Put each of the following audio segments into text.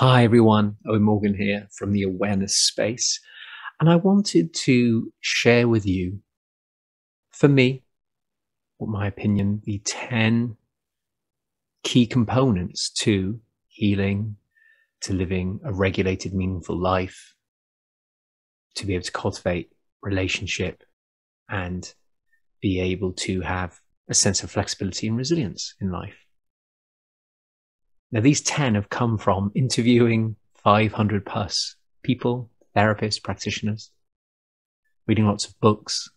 Hi everyone, Owen Morgan here from the awareness space, and I wanted to share with you, for me, what my opinion, the 10 key components to healing, to living a regulated, meaningful life, to be able to cultivate relationship and be able to have a sense of flexibility and resilience in life. Now, these 10 have come from interviewing 500 plus people, therapists, practitioners, reading lots of books,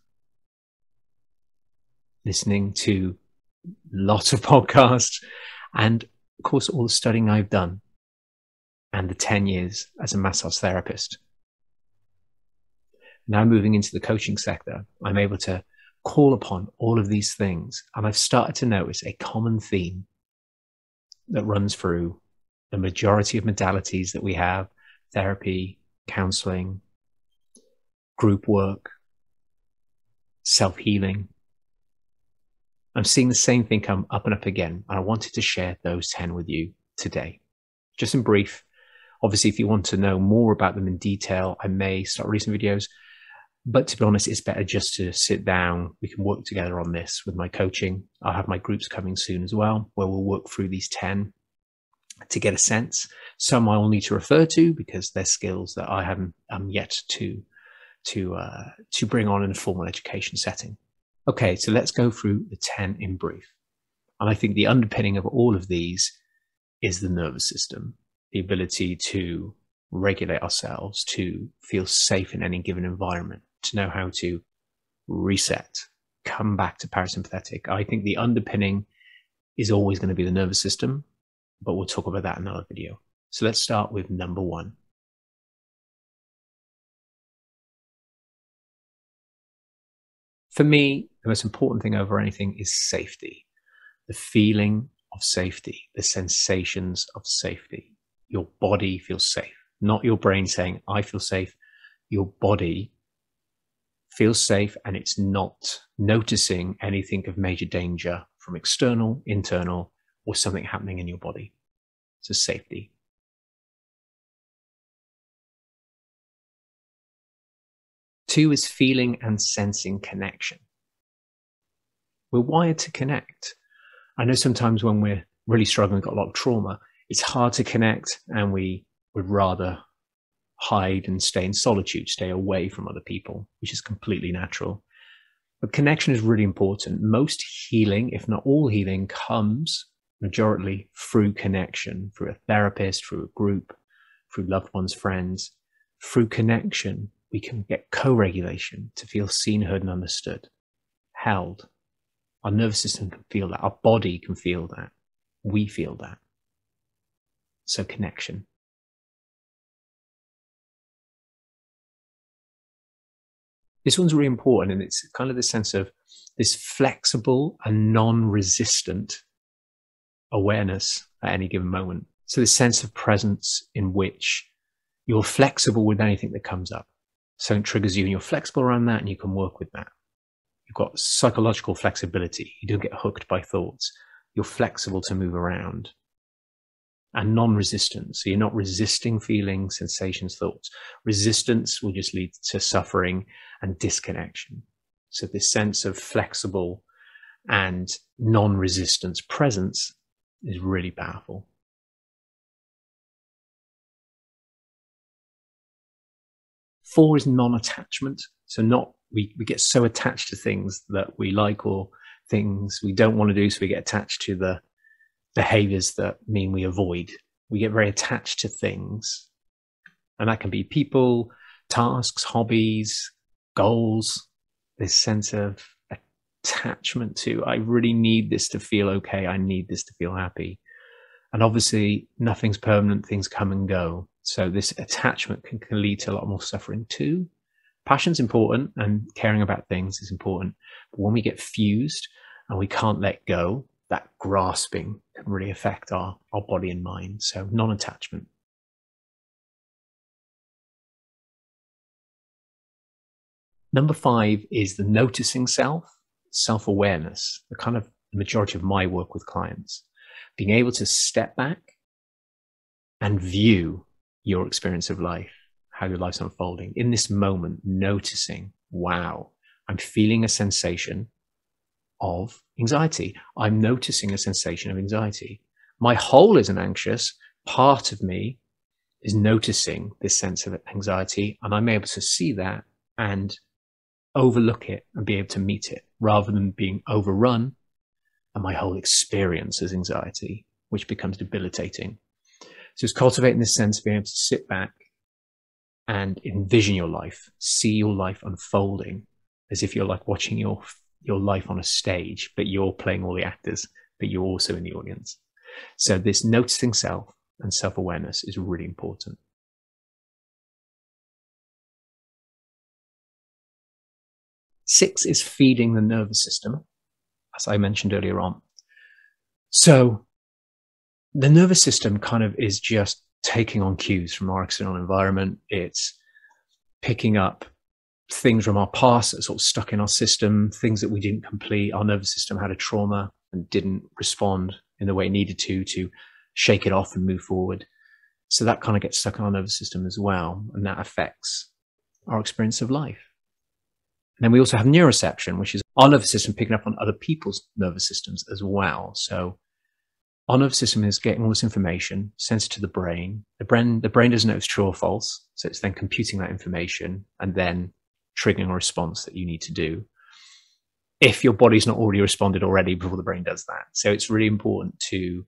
listening to lots of podcasts, and of course, all the studying I've done and the 10 years as a massage therapist. Now moving into the coaching sector, I'm able to call upon all of these things, and I've started to notice a common theme that runs through the majority of modalities that we have: therapy, counseling, group work, self-healing. I'm seeing the same thing come up and up again, and I wanted to share those 10 with you today. Just in brief, obviously, if you want to know more about them in detail, I may start releasing videos, but to be honest, it's better just to sit down. We can work together on this with my coaching. I'll have my groups coming soon as well, where we'll work through these 10 to get a sense. Some I will need to refer to because they're skills that I haven't yet to bring on in a formal education setting. Okay, so let's go through the 10 in brief. And I think the underpinning of all of these is the nervous system, the ability to regulate ourselves, to feel safe in any given environment, to know how to reset, come back to parasympathetic. I think the underpinning is always going to be the nervous system, but we'll talk about that in another video. So let's start with number 1. For me, the most important thing over anything is safety. The feeling of safety, the sensations of safety. Your body feels safe, not your brain saying, I feel safe. Your body feels safe, and it's not noticing anything of major danger from external, internal, or something happening in your body. So safety. Two is feeling and sensing connection. We're wired to connect. I know sometimes when we're really struggling, got a lot of trauma, it's hard to connect, and we would rather hide and stay in solitude, stay away from other people, which is completely natural. But connection is really important. Most healing, if not all healing, comes majorly through connection, through a therapist, through a group, through loved ones, friends. Through connection, we can get co-regulation, to feel seen, heard, and understood, held. Our nervous system can feel that. Our body can feel that. We feel that. So connection. This one's really important, and it's kind of the sense of this flexible and non-resistant awareness at any given moment. So this sense of presence in which you're flexible with anything that comes up. Something triggers you and you're flexible around that, and you can work with that. You've got psychological flexibility. You don't get hooked by thoughts. You're flexible to move around. And non-resistance. So you're not resisting feelings, sensations, thoughts. Resistance will just lead to suffering and disconnection. So this sense of flexible and non-resistance presence is really powerful. Four is non-attachment. So we get so attached to things that we like or things we don't want to do, so we get attached to the behaviors that mean we avoid. We get very attached to things, and that can be people, tasks, hobbies, goals. This sense of attachment to, I really need this to feel okay. I need this to feel happy. And obviously nothing's permanent, things come and go. So this attachment can lead to a lot more suffering too. Passion's important, and caring about things is important. But when we get fused and we can't let go, that grasping can really affect our body and mind. So non-attachment. Number 5 is the noticing self, self-awareness, the kind of majority of my work with clients. Being able to step back and view your experience of life, how your life's unfolding. In this moment, noticing, wow, I'm feeling a sensation of anxiety. I'm noticing a sensation of anxiety. My whole isn't anxious. Part of me is noticing this sense of anxiety, and I'm able to see that and overlook it and be able to meet it rather than being overrun and my whole experience as anxiety, which becomes debilitating. So it's cultivating this sense of being able to sit back and envision your life, see your life unfolding as if you're like watching your life on a stage, but you're playing all the actors, but you're also in the audience. So this noticing self and self-awareness is really important. Six is feeding the nervous system, as I mentioned earlier on. So the nervous system kind of is just taking on cues from our external environment. It's picking up things from our past that are sort of stuck in our system, things that we didn't complete. Our nervous system had a trauma and didn't respond in the way it needed to shake it off and move forward. So that kind of gets stuck in our nervous system as well, and that affects our experience of life. And then we also have neuroception, which is our nervous system picking up on other people's nervous systems as well. So our nervous system is getting all this information, sends it to the brain. The brain doesn't know it's true or false, so it's then computing that information and then triggering a response that you need to do, if your body's not already responded already before the brain does that. So it's really important to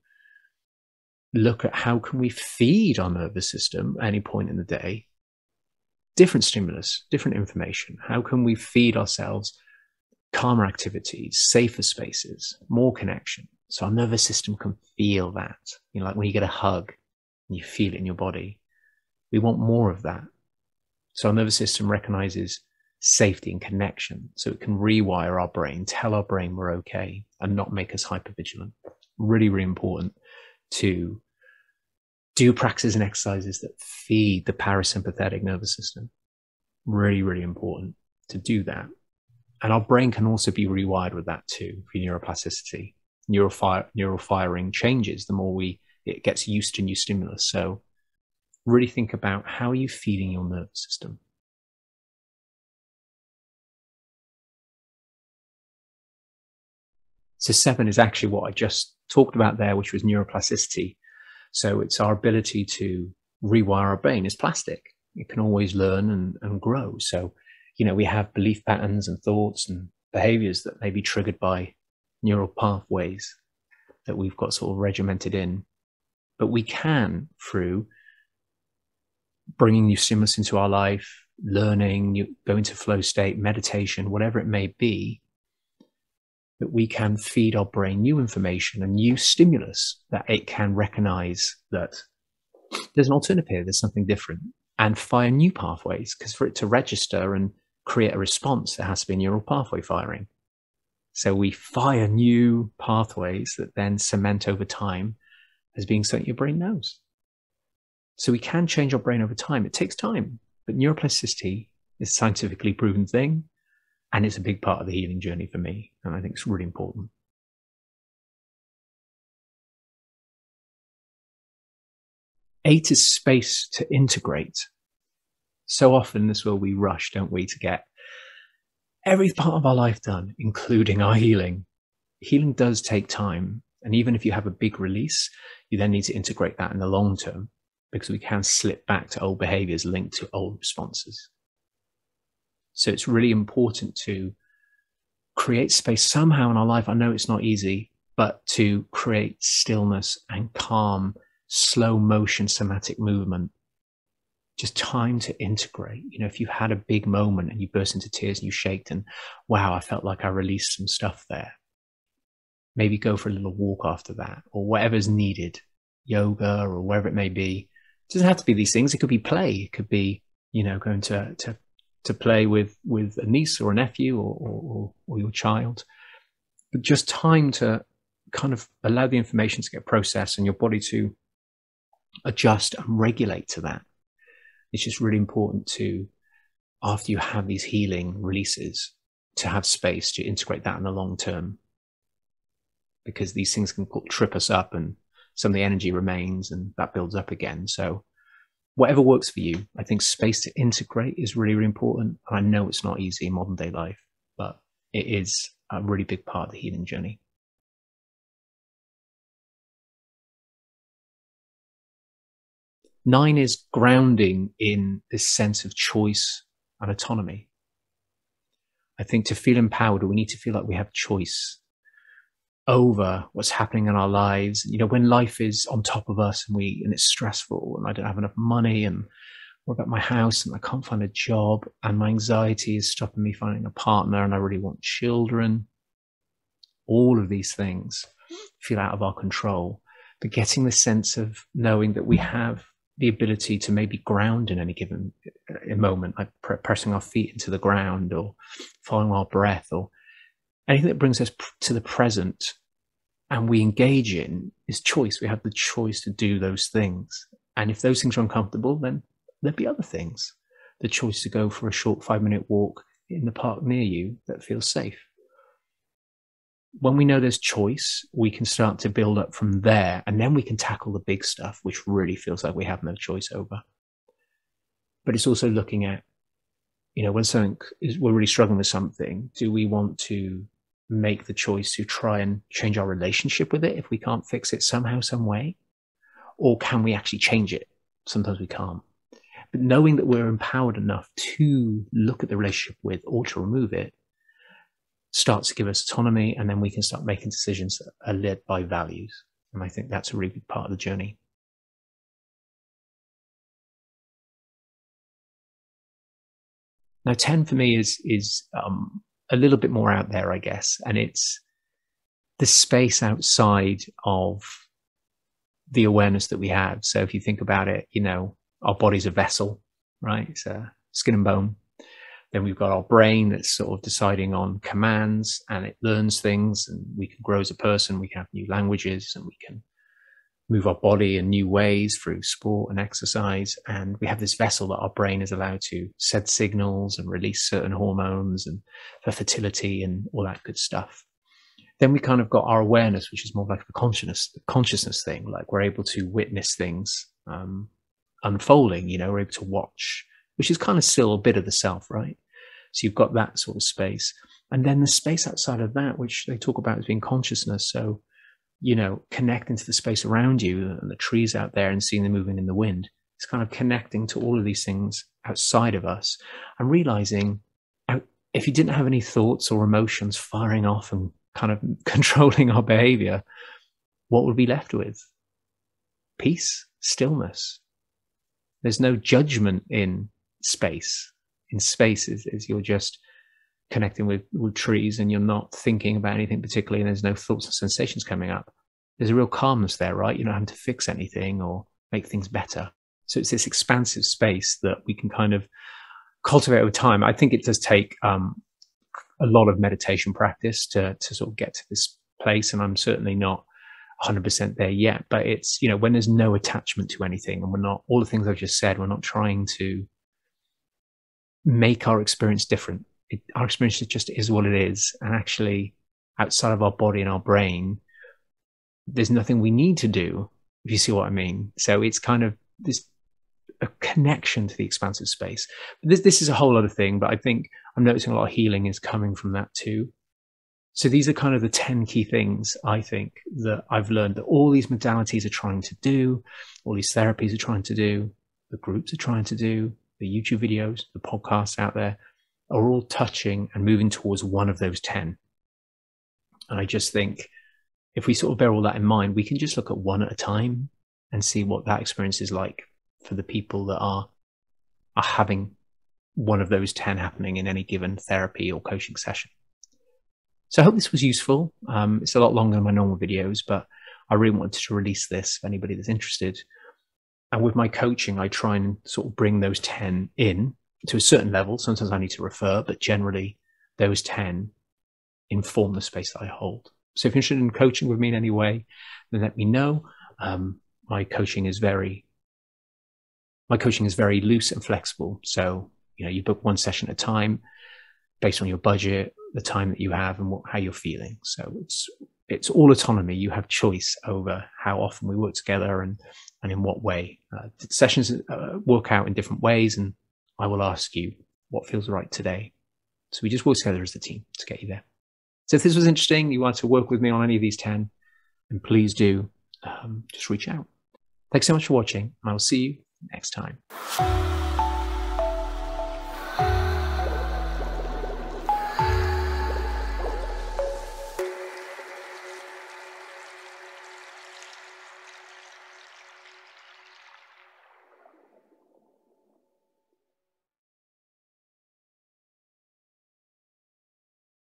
look at how can we feed our nervous system at any point in the day different stimulus, different information. How can we feed ourselves calmer activities, safer spaces, more connection, so our nervous system can feel that? You know, like when you get a hug and you feel it in your body, we want more of that. So our nervous system recognizes safety and connection, so it can rewire our brain, tell our brain we're okay, and not make us hypervigilant. Really, really important to do practices and exercises that feed the parasympathetic nervous system. Really, really important to do that. And our brain can also be rewired with that too, for neuroplasticity. Neural firing changes the more it gets used to new stimulus. So really think about how are you feeding your nervous system. So 7 is actually what I just talked about there, which was neuroplasticity. So it's our ability to rewire our brain. It's plastic. It can always learn and grow. So, you know, we have belief patterns and thoughts and behaviors that may be triggered by neural pathways that we've got sort of regimented in. But we can, through bringing new stimulus into our life, learning, going to flow state, meditation, whatever it may be, that we can feed our brain new information and new stimulus that it can recognize that there's an alternative here, there's something different, and fire new pathways. Because for it to register and create a response, there has to be a neural pathway firing. So we fire new pathways that then cement over time as being something your brain knows. So we can change our brain over time. It takes time, but neuroplasticity is a scientifically proven thing. And it's a big part of the healing journey for me. And I think it's really important. 8 is space to integrate. So often in this world we rush, don't we, to get every part of our life done, including our healing. Healing does take time. And even if you have a big release, you then need to integrate that in the long term, because we can slip back to old behaviors linked to old responses. So it's really important to create space somehow in our life. I know it's not easy, but to create stillness and calm, slow motion, somatic movement, just time to integrate. You know, if you had a big moment and you burst into tears and you shaked and, wow, I felt like I released some stuff there. Maybe go for a little walk after that, or whatever's needed, yoga or wherever it may be. It doesn't have to be these things. It could be play. It could be, you know, going to play with a niece or a nephew or your child, but just time to kind of allow the information to get processed and your body to adjust and regulate to that. It's just really important to, after you have these healing releases, to have space to integrate that in the long term, because these things can trip us up and some of the energy remains and that builds up again. So whatever works for you, I think space to integrate is really, really important. And I know it's not easy in modern day life, but it is a really big part of the healing journey. Nine is grounding in this sense of choice and autonomy. I think to feel empowered, we need to feel like we have choice over what's happening in our lives. You know, when life is on top of us and it's stressful and I don't have enough money and what about my house and I can't find a job and my anxiety is stopping me finding a partner and I really want children. All of these things feel out of our control, but getting the sense of knowing that we have the ability to maybe ground in any given moment, like pressing our feet into the ground or following our breath or anything that brings us to the present and we engage in is choice. We have the choice to do those things. And if those things are uncomfortable, then there'll be other things. The choice to go for a short 5-minute walk in the park near you that feels safe. When we know there's choice, we can start to build up from there, and then we can tackle the big stuff, which really feels like we have no choice over. But it's also looking at, you know, when we're really struggling with something, do we want to make the choice to try and change our relationship with it if we can't fix it somehow, some way? Or can we actually change it? Sometimes we can't. But knowing that we're empowered enough to look at the relationship with or to remove it starts to give us autonomy, and then we can start making decisions that are led by values. And I think that's a really big part of the journey. Now, 10 for me is a little bit more out there, I guess, and it's the space outside of the awareness that we have. So if you think about it, you know, our body's a vessel, right? It's skin and bone. Then we've got our brain that's sort of deciding on commands and it learns things, and we can grow as a person. We can have new languages and we can move our body in new ways through sport and exercise. And we have this vessel that our brain is allowed to send signals and release certain hormones and for fertility and all that good stuff. Then we kind of got our awareness, which is more like the consciousness thing. Like we're able to witness things unfolding, you know, we're able to watch, which is kind of still a bit of the self, right? So you've got that sort of space. And then the space outside of that, which they talk about as being consciousness. So, you know, connecting to the space around you and the trees out there and seeing them moving in the wind. It's kind of connecting to all of these things outside of us and realizing if you didn't have any thoughts or emotions firing off and kind of controlling our behavior, what would we be left with? Peace, stillness. There's no judgment in space. In space is you're just connecting with trees and you're not thinking about anything particularly, and there's no thoughts or sensations coming up. There's a real calmness there, right? You're not having to fix anything or make things better. So it's this expansive space that we can kind of cultivate over time. I think it does take a lot of meditation practice to sort of get to this place, and I'm certainly not 100% there yet. But it's, you know, when there's no attachment to anything and we're not, all the things I've just said, we're not trying to make our experience different. Our experience just is what it is. And actually, outside of our body and our brain, there's nothing we need to do, if you see what I mean. So it's kind of a connection to the expansive space. This is a whole other thing, but I think I'm noticing a lot of healing is coming from that too. So these are kind of the 10 key things I think that I've learned that all these modalities are trying to do, all these therapies are trying to do, the groups are trying to do, the YouTube videos, the podcasts out there are all touching and moving towards one of those 10. And I just think if we sort of bear all that in mind, we can just look at one at a time and see what that experience is like for the people that are having one of those 10 happening in any given therapy or coaching session. So I hope this was useful. It's a lot longer than my normal videos, but I really wanted to release this for anybody that's interested. And with my coaching, I try and sort of bring those 10 in to a certain level. Sometimes I need to refer, but generally those 10 inform the space that I hold. So if you're interested in coaching with me in any way, then let me know. My coaching is very loose and flexible. So, you know, you book one session at a time based on your budget, the time that you have, and how you're feeling. So it's it's all autonomy. You have choice over how often we work together and in what way. The sessions work out in different ways, and I will ask you what feels right today. So we just work together as a team to get you there. So if this was interesting, you want to work with me on any of these 10, then please do just reach out. Thanks so much for watching, and I will see you next time.